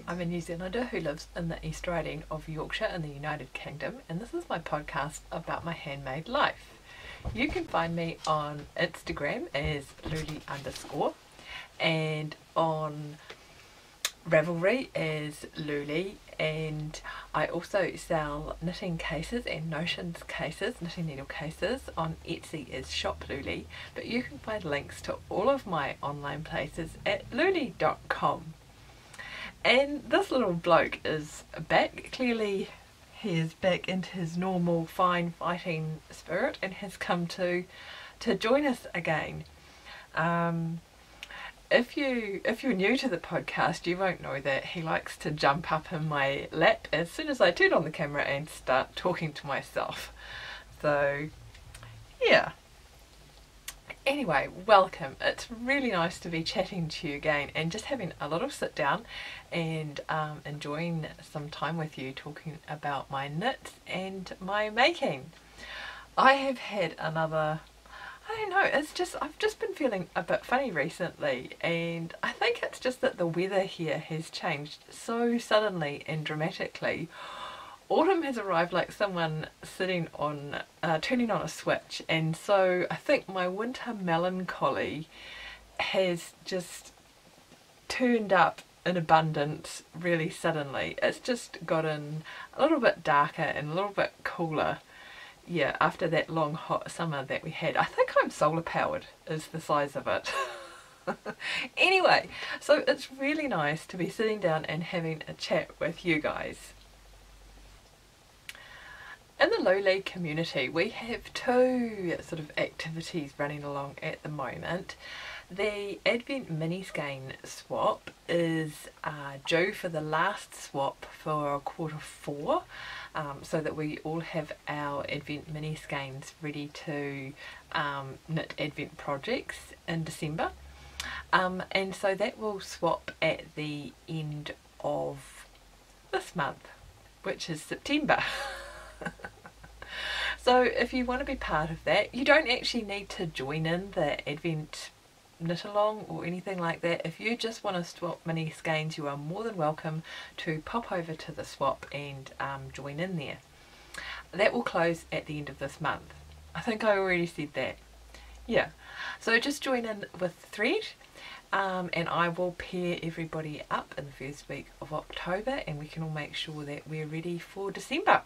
I'm a New Zealander who lives in the East Riding of Yorkshire in the United Kingdom, and this is my podcast about my handmade life. You can find me on Instagram as Louleigh_, and on Ravelry as Louleigh, and I also sell knitting cases and notions cases, knitting needle cases on Etsy as Shop Louleigh, but you can find links to all of my online places at louleigh.com. And this little bloke is back. Clearly he is back into his normal fine fighting spirit and has come to join us again. If you're new to the podcast, you won't know that he likes to jump up in my lap as soon as I turn on the camera and start talking to myself. So yeah. Anyway, welcome. It's really nice to be chatting to you again and just having a little sit down and enjoying some time with you talking about my knits and my making. I have had another, I don't know, I've just been feeling a bit funny recently, and I think it's just that the weather here has changed so suddenly and dramatically. Autumn has arrived like someone sitting on, turning on a switch, and so I think my winter melancholy has just turned up in abundance really suddenly. It's just gotten a little bit darker and a little bit cooler, yeah, after that long hot summer that we had. I think I'm solar powered is the size of it. Anyway, so it's really nice to be sitting down and having a chat with you guys. In the Louleigh community, we have two sort of activities running along at the moment. The Advent mini skein swap is due for the last swap for Q4, so that we all have our Advent mini skeins ready to knit Advent projects in December. And so that will swap at the end of this month, which is September. So if you want to be part of that, you don't actually need to join in the Advent knit along or anything like that. If you just want to swap mini skeins, you are more than welcome to pop over to the swap and join in there. That will close at the end of this month. I think I already said that. Yeah, so just join in with thread, and I will pair everybody up in the first week of October, and we can all make sure that we're ready for December.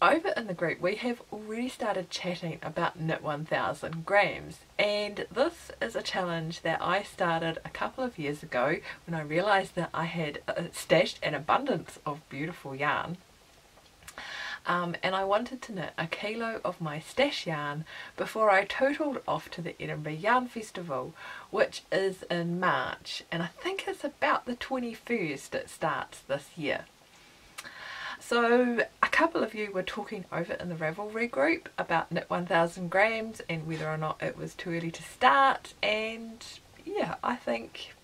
Over in the group, we have already started chatting about knit 1000 grams, and this is a challenge that I started a couple of years ago when I realised that I had stashed an abundance of beautiful yarn, and I wanted to knit 1 kilo of my stash yarn before I totaled off to the Edinburgh Yarn Festival, which is in March, and I think it's about the 21st it starts this year. So a couple of you were talking over in the Ravelry group about knit 1000 grams and whether or not it was too early to start, and yeah, I think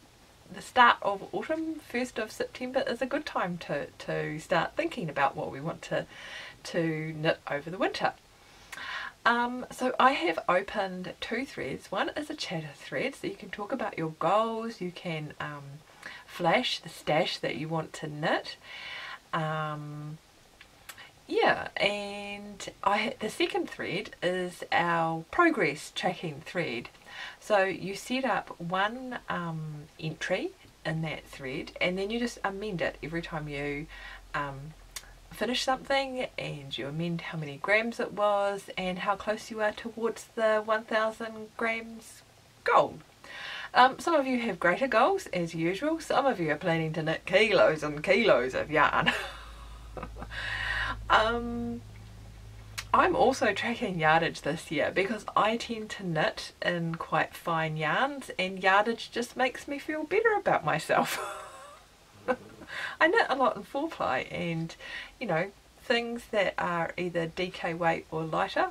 the start of autumn, 1st of September, is a good time to start thinking about what we want to knit over the winter. So I have opened 2 threads. One is a chatter thread, so you can talk about your goals, you can flash the stash that you want to knit. Yeah, and the second thread is our progress tracking thread. So you set up one entry in that thread, and then you just amend it every time you finish something, and you amend how many grams it was and how close you are towards the 1000 grams goal. Some of you have greater goals as usual, some of you are planning to knit kilos and kilos of yarn. I'm also tracking yardage this year because I tend to knit in quite fine yarns, and yardage just makes me feel better about myself. I knit a lot in 4-ply, and you know, things that are either DK weight or lighter,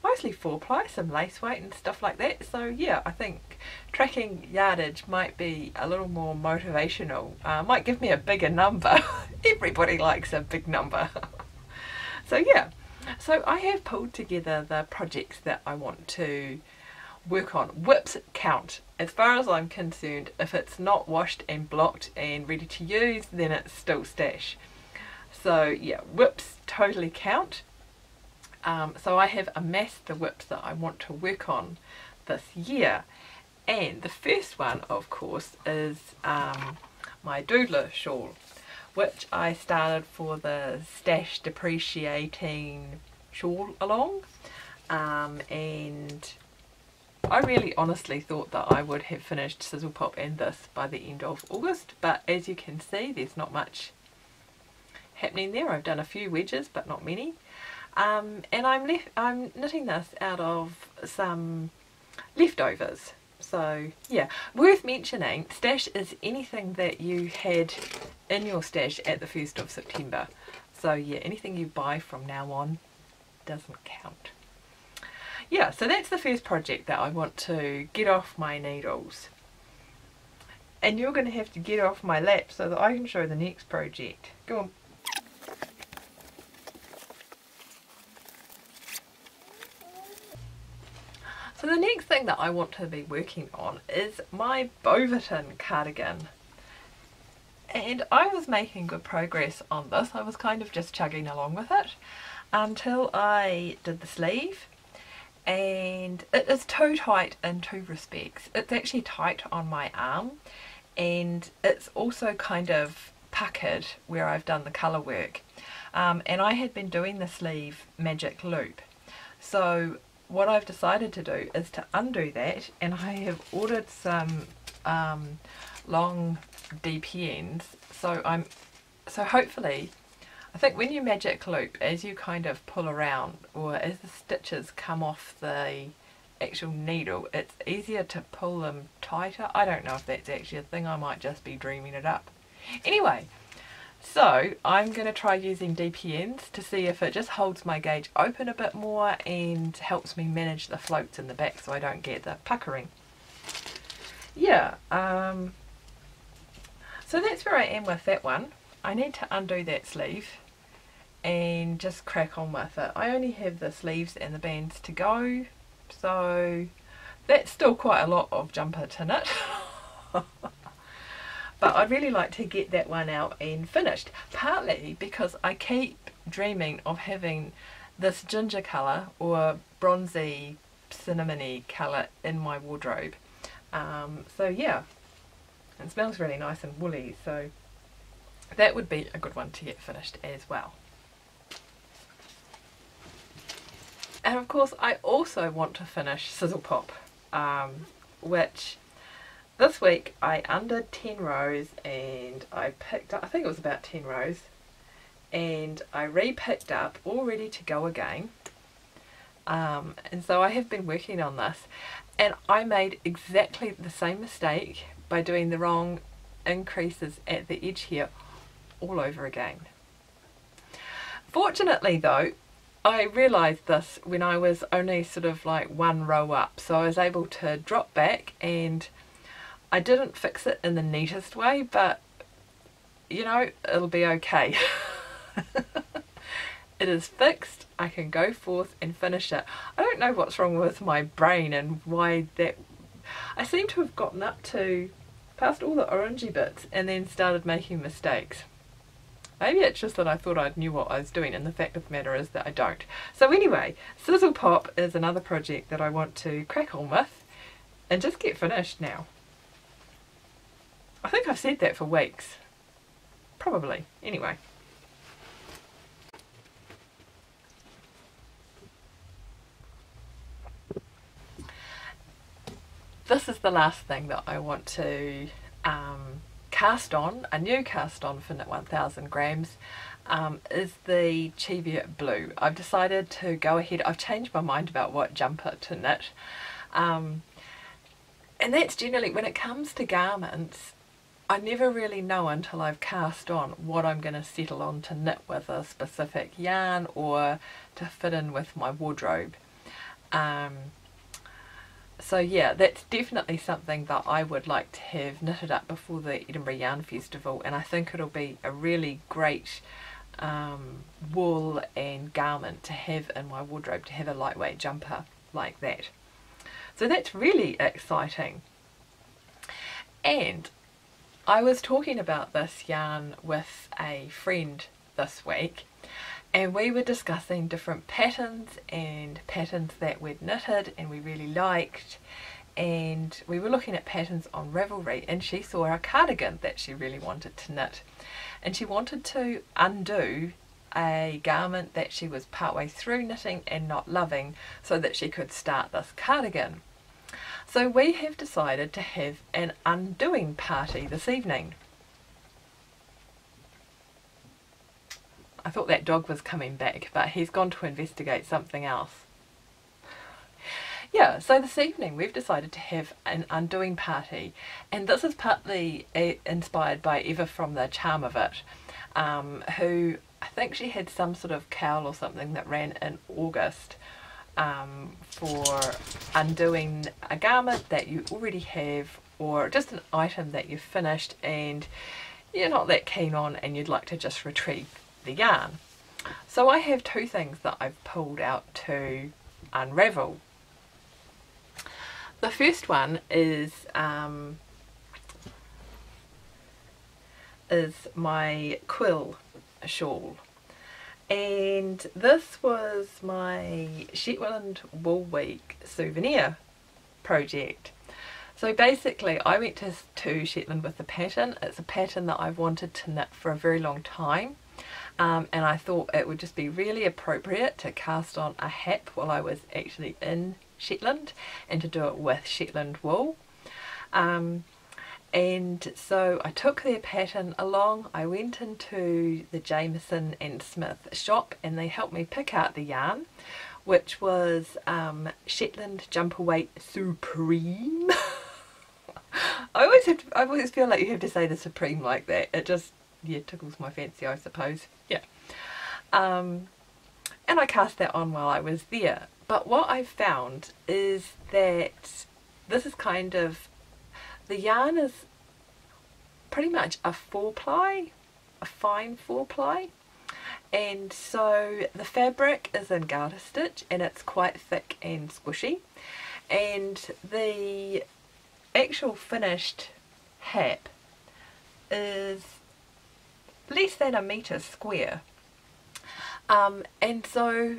mostly 4-ply, some lace weight and stuff like that. So yeah, I think tracking yardage might be a little more motivational, might give me a bigger number. Everybody likes a big number. So yeah, so I have pulled together the projects that I want to work on. Whips count as far as I'm concerned, if it's not washed and blocked and ready to use, then it's still stash. So yeah, whips totally count. So I have amassed the whips that I want to work on this year, and the first one of course is my doodler shawl, which I started for the stash depreciating shawl along, and I really honestly thought that I would have finished Sizzle Pop and this by the end of August, but as you can see there's not much happening there. I've done a few wedges but not many, and I'm knitting this out of some leftovers. So yeah, worth mentioning, stash is anything that you had in your stash at the 1st of September. So yeah, anything you buy from now on doesn't count. Yeah, so that's the first project that I want to get off my needles. And you're going to have to get off my lap so that I can show the next project. Go on. So the next thing that I want to be working on is my Boverton cardigan. And I was making good progress on this. I was kind of just chugging along with it until I did the sleeve. And it is too tight in two respects. It's actually tight on my arm, and it's also kind of puckered where I've done the colour work. And I had been doing the sleeve magic loop. So what I've decided to do is to undo that, and I have ordered some long DPNs. So hopefully, I think when you magic loop, as you kind of pull around, or as the stitches come off the actual needle, it's easier to pull them tighter. I don't know if that's actually a thing, I might just be dreaming it up. Anyway, so I'm going to try using DPNs to see if it just holds my gauge open a bit more and helps me manage the floats in the back so I don't get the puckering. Yeah, so that's where I am with that one. I need to undo that sleeve and just crack on with it. I only have the sleeves and the bands to go, so that's still quite a lot of jumper to knit. But I'd really like to get that one out and finished, partly because I keep dreaming of having this ginger colour or bronzy cinnamony colour in my wardrobe. So yeah, it smells really nice and woolly, so that would be a good one to get finished as well. And of course I also want to finish Sizzle Pop, which this week I undid 10 rows and I picked up, I think it was about 10 rows, and I re-picked up all ready to go again. And so I have been working on this, and I made exactly the same mistake by doing the wrong increases at the edge here all over again. Fortunately though, I realised this when I was only sort of like one row up, so I was able to drop back, and I didn't fix it in the neatest way, but you know, it'll be okay. It is fixed, I can go forth and finish it. I don't know what's wrong with my brain and why that, I seem to have gotten up to past all the orangey bits and then started making mistakes. Maybe it's just that I thought I knew what I was doing, and the fact of the matter is that I don't. So anyway, Sizzle Pop is another project that I want to crack on with and just get finished now. I think I've said that for weeks. Probably. Anyway. This is the last thing that I want to cast on, a new cast on for Knit 1000 grams, is the Cheviot Blue. I've decided to go ahead, I've changed my mind about what jumper to knit, and that's generally, when it comes to garments, I never really know until I've cast on what I'm going to settle on to knit with a specific yarn or to fit in with my wardrobe. So yeah, that's definitely something that I would like to have knitted up before the Edinburgh Yarn Festival, and I think it'll be a really great wool and garment to have in my wardrobe, to have a lightweight jumper like that. So that's really exciting. And I was talking about this yarn with a friend this week, and we were discussing different patterns and patterns that we'd knitted and we really liked, and we were looking at patterns on Ravelry, and she saw a cardigan that she really wanted to knit, and she wanted to undo a garment that she was partway through knitting and not loving so that she could start this cardigan. So we have decided to have an undoing party this evening. I thought that dog was coming back, but he's gone to investigate something else. Yeah, so this evening we've decided to have an undoing party, and this is partly inspired by Eva from the Charm of It, who I think she had some sort of cowl or something that ran in August for undoing a garment that you already have, or just an item that you've finished and you're not that keen on and you'd like to just retrieve the yarn. So I have two things that I've pulled out to unravel. The first one is my quill shawl, and this was my Shetland Wool Week souvenir project. So basically I went to Shetland with the pattern. It's a pattern that I've wanted to knit for a very long time, and I thought it would just be really appropriate to cast on a hat while I was actually in Shetland, and to do it with Shetland wool. And so I took their pattern along. I went into the Jameson and Smith shop and they helped me pick out the yarn, which was Shetland Jumper Weight Supreme. I always feel like you have to say the Supreme like that. It just, yeah, tickles my fancy, I suppose. Yeah. And I cast that on while I was there. But what I found is that this is kind of, the yarn is pretty much a 4-ply, a fine 4-ply, and so the fabric is in garter stitch and it's quite thick and squishy, and the actual finished hap is less than 1 metre square, and so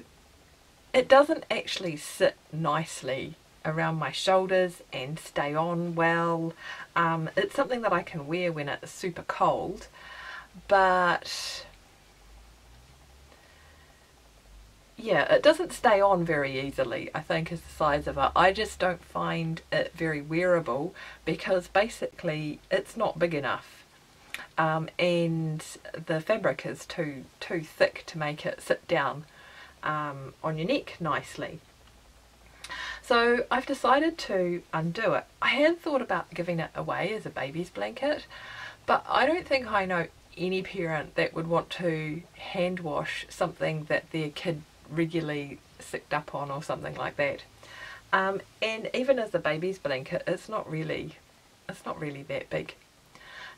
it doesn't actually sit nicely around my shoulders and stay on well. It's something that I can wear when it's super cold, but yeah, it doesn't stay on very easily, I think, is the size of it. I just don't find it very wearable because basically it's not big enough, and the fabric is too thick to make it sit down on your neck nicely. So I've decided to undo it. I had thought about giving it away as a baby's blanket, but I don't think I know any parent that would want to hand wash something that their kid regularly sicked up on or something like that. And even as a baby's blanket, it's not really that big.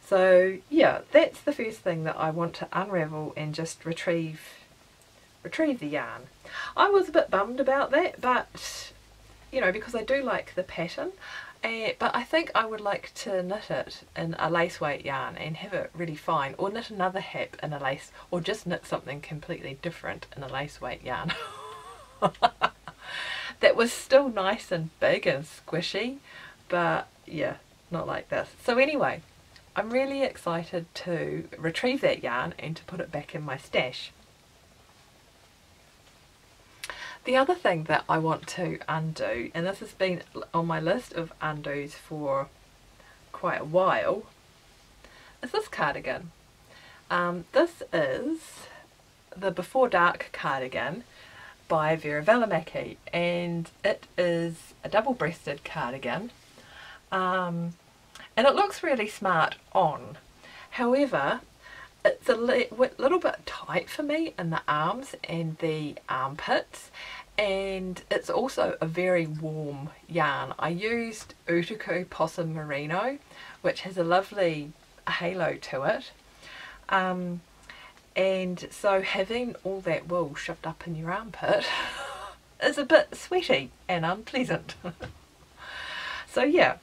So yeah, that's the first thing that I want to unravel and just retrieve the yarn. I was a bit bummed about that, but you know, because I do like the pattern, but I think I would like to knit it in a lace weight yarn and have it really fine, or knit another hap in a lace, or just knit something completely different in a lace weight yarn that was still nice and big and squishy, but yeah, not like this. So anyway, I'm really excited to retrieve that yarn and to put it back in my stash. The other thing that I want to undo, and this has been on my list of undos for quite a while, is this cardigan. This is the Before Dark cardigan by Vera Välimäki, and it is a double-breasted cardigan, and it looks really smart on. However, it's a little bit tight for me in the arms and the armpits, and it's also a very warm yarn. I used Utuku Possum Merino, which has a lovely halo to it, and so having all that wool shoved up in your armpit is a bit sweaty and unpleasant. So yeah,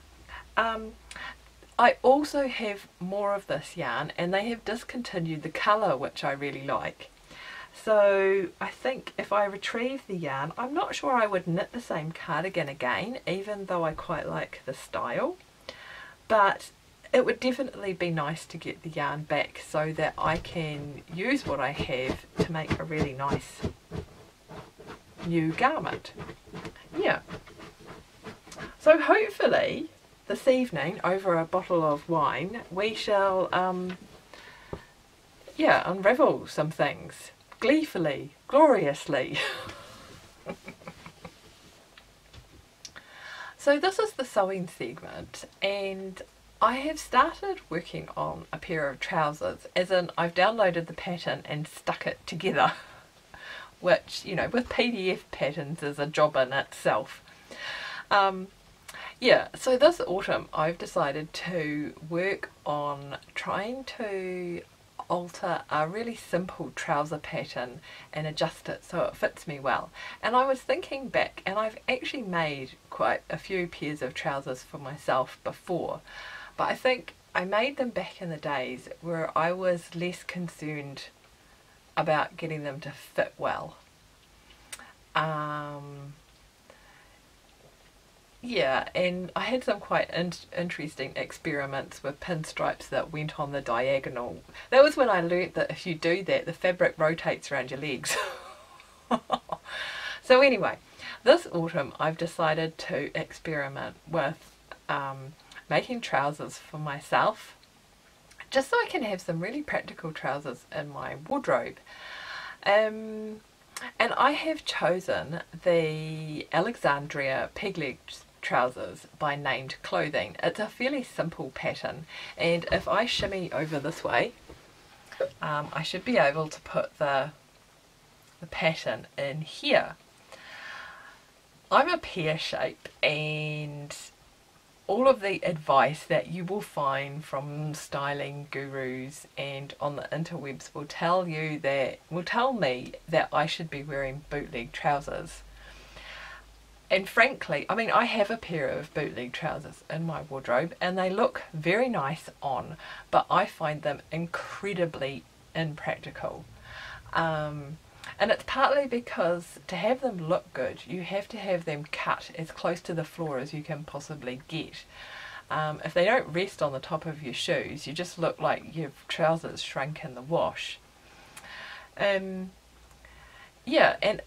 I also have more of this yarn, and they have discontinued the colour, which I really like. So I think if I retrieve the yarn, I'm not sure I would knit the same cardigan again, even though I quite like the style. But it would definitely be nice to get the yarn back so that I can use what I have to make a really nice new garment. Yeah. So hopefully this evening, over a bottle of wine, we shall unravel some things gleefully, gloriously. So this is the sewing segment, and I have started working on a pair of trousers, as in I've downloaded the pattern and stuck it together, which, you know, with PDF patterns is a job in itself. Yeah, so this autumn I've decided to work on trying to alter a really simple trouser pattern and adjust it so it fits me well. And I was thinking back, and I've actually made quite a few pairs of trousers for myself before, but I think I made them back in the days where I was less concerned about getting them to fit well. Yeah, and I had some quite interesting experiments with pinstripes that went on the diagonal. That was when I learnt that if you do that, the fabric rotates around your legs. So anyway, this autumn I've decided to experiment with making trousers for myself, just so I can have some really practical trousers in my wardrobe. And I have chosen the Alexandria peg-leg trousers by Named Clothing. It's a fairly simple pattern, and if I shimmy over this way, I should be able to put the pattern in here. I'm a pear shape, and all of the advice that you will find from styling gurus and on the interwebs will tell me that I should be wearing bootleg trousers. And frankly, I mean, I have a pair of bootleg trousers in my wardrobe and they look very nice on, but I find them incredibly impractical. And it's partly because to have them look good, you have to have them cut as close to the floor as you can possibly get. If they don't rest on the top of your shoes, you just look like your trousers shrunk in the wash. Yeah, and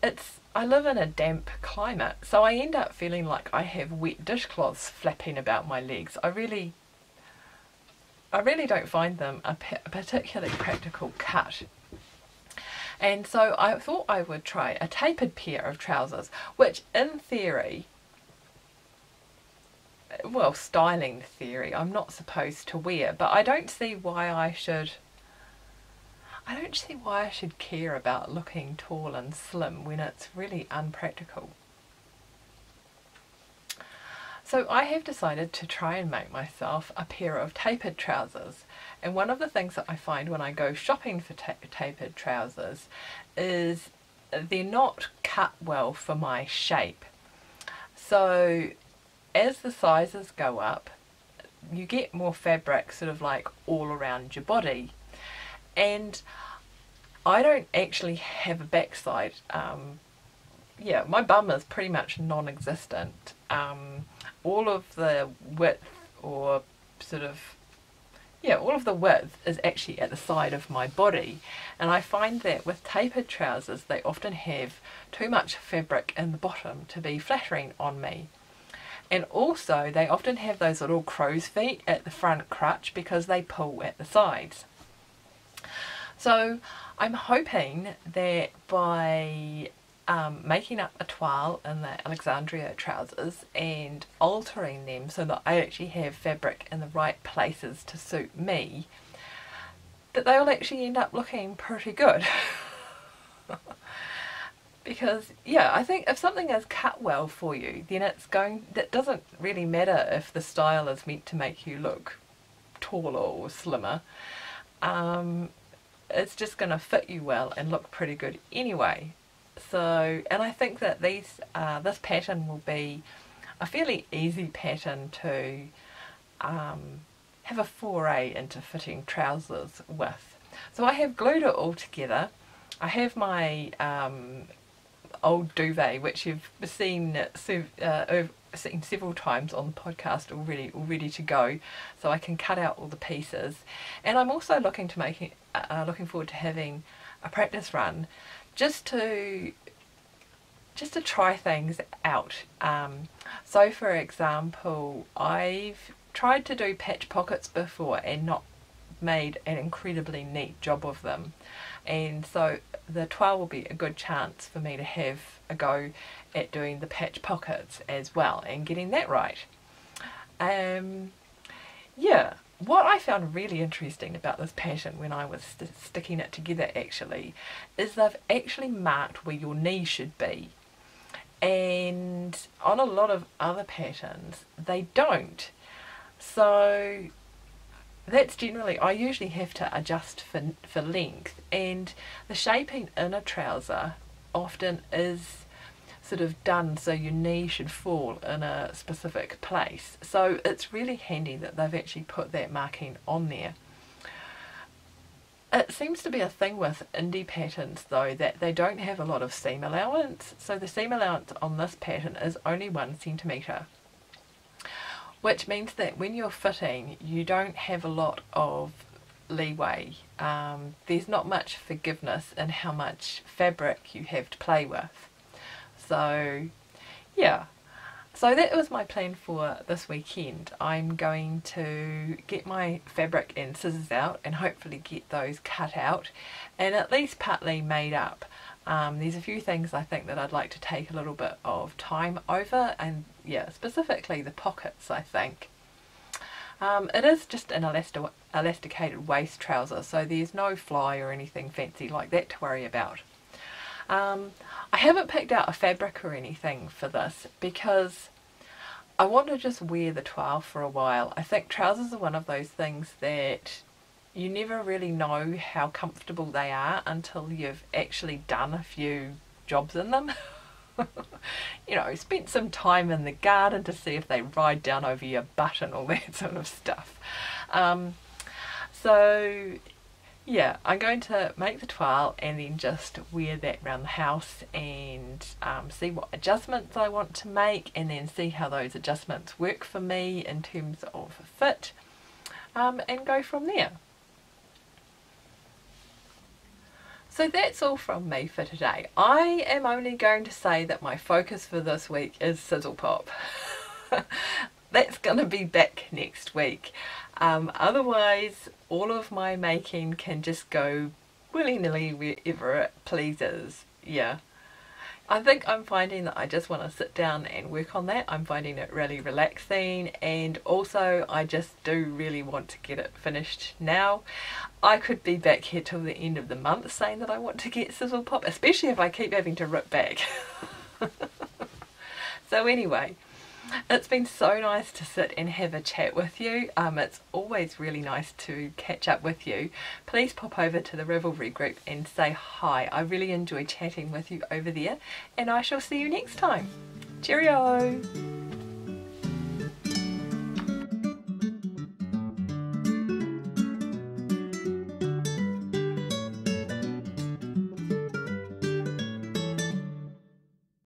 I live in a damp climate, so I end up feeling like I have wet dishcloths flapping about my legs. I really don't find them a particularly practical cut. And so I thought I would try a tapered pair of trousers, which in theory, well, styling theory, I'm not supposed to wear, but I don't see why I should care about looking tall and slim when it's really unpractical. So I have decided to try and make myself a pair of tapered trousers, and one of the things that I find when I go shopping for tapered trousers is they're not cut well for my shape. So as the sizes go up, you get more fabric sort of like all around your body, and I don't actually have a backside. Yeah, my bum is pretty much non-existent. All of the width, or sort of, yeah, all of the width is actually at the side of my body, and I find that with tapered trousers they often have too much fabric in the bottom to be flattering on me. And also they often have those little crow's feet at the front crutch because they pull at the sides. So I'm hoping that by making up a toile in the Alexandria trousers and altering them so that I actually have fabric in the right places to suit me, that they'll actually end up looking pretty good. Because, yeah, I think if something is cut well for you, then that doesn't really matter if the style is meant to make you look taller or slimmer. It's just going to fit you well and look pretty good anyway. So, and I think that this pattern will be a fairly easy pattern to have a foray into fitting trousers with. So I have glued it all together. I have my old duvet, which you've seen several times on the podcast already, all ready to go, so I can cut out all the pieces. And I'm also looking forward to having a practice run, just to try things out. So for example, I've tried to do patch pockets before and not made an incredibly neat job of them, and so the toile will be a good chance for me to have a go at doing the patch pockets as well and getting that right. Yeah, what I found really interesting about this pattern when I was sticking it together actually is they've actually marked where your knee should be, and on a lot of other patterns they don't. So that's generally, I usually have to adjust for length, and the shaping in a trouser often is sort of done so your knee should fall in a specific place. So it's really handy that they've actually put that marking on there. It seems to be a thing with indie patterns though that they don't have a lot of seam allowance. So the seam allowance on this pattern is only 1 centimetre. Which means that when you're fitting, you don't have a lot of leeway. There's not much forgiveness in how much fabric you have to play with. So yeah, so that was my plan for this weekend. I'm going to get my fabric and scissors out and hopefully get those cut out and at least partly made up. There's a few things I think that I'd like to take a little bit of time over, and yeah, specifically the pockets I think. It is just an elasticated waist trouser, so there's no fly or anything fancy like that to worry about. I haven't picked out a fabric or anything for this because I want to just wear the toile for a while. I think trousers are one of those things that you never really know how comfortable they are until you've actually done a few jobs in them. You know, spent some time in the garden to see if they ride down over your butt and all that sort of stuff. So yeah, I'm going to make the toile and then just wear that around the house and see what adjustments I want to make, and then see how those adjustments work for me in terms of fit, and go from there. So that's all from me for today. I am only going to say that my focus for this week is Sizzle Pop. That's going to be back next week. Otherwise, all of my making can just go willy-nilly wherever it pleases. Yeah. I think I'm finding that I just want to sit down and work on that. I'm finding it really relaxing, and also I just do really want to get it finished now. I could be back here till the end of the month saying that I want to get Sizzle Pop, especially if I keep having to rip back. So anyway, it's been so nice to sit and have a chat with you. It's always really nice to catch up with you. Please pop over to the Ravelry group and say hi. I really enjoy chatting with you over there, and I shall see you next time. Cheerio!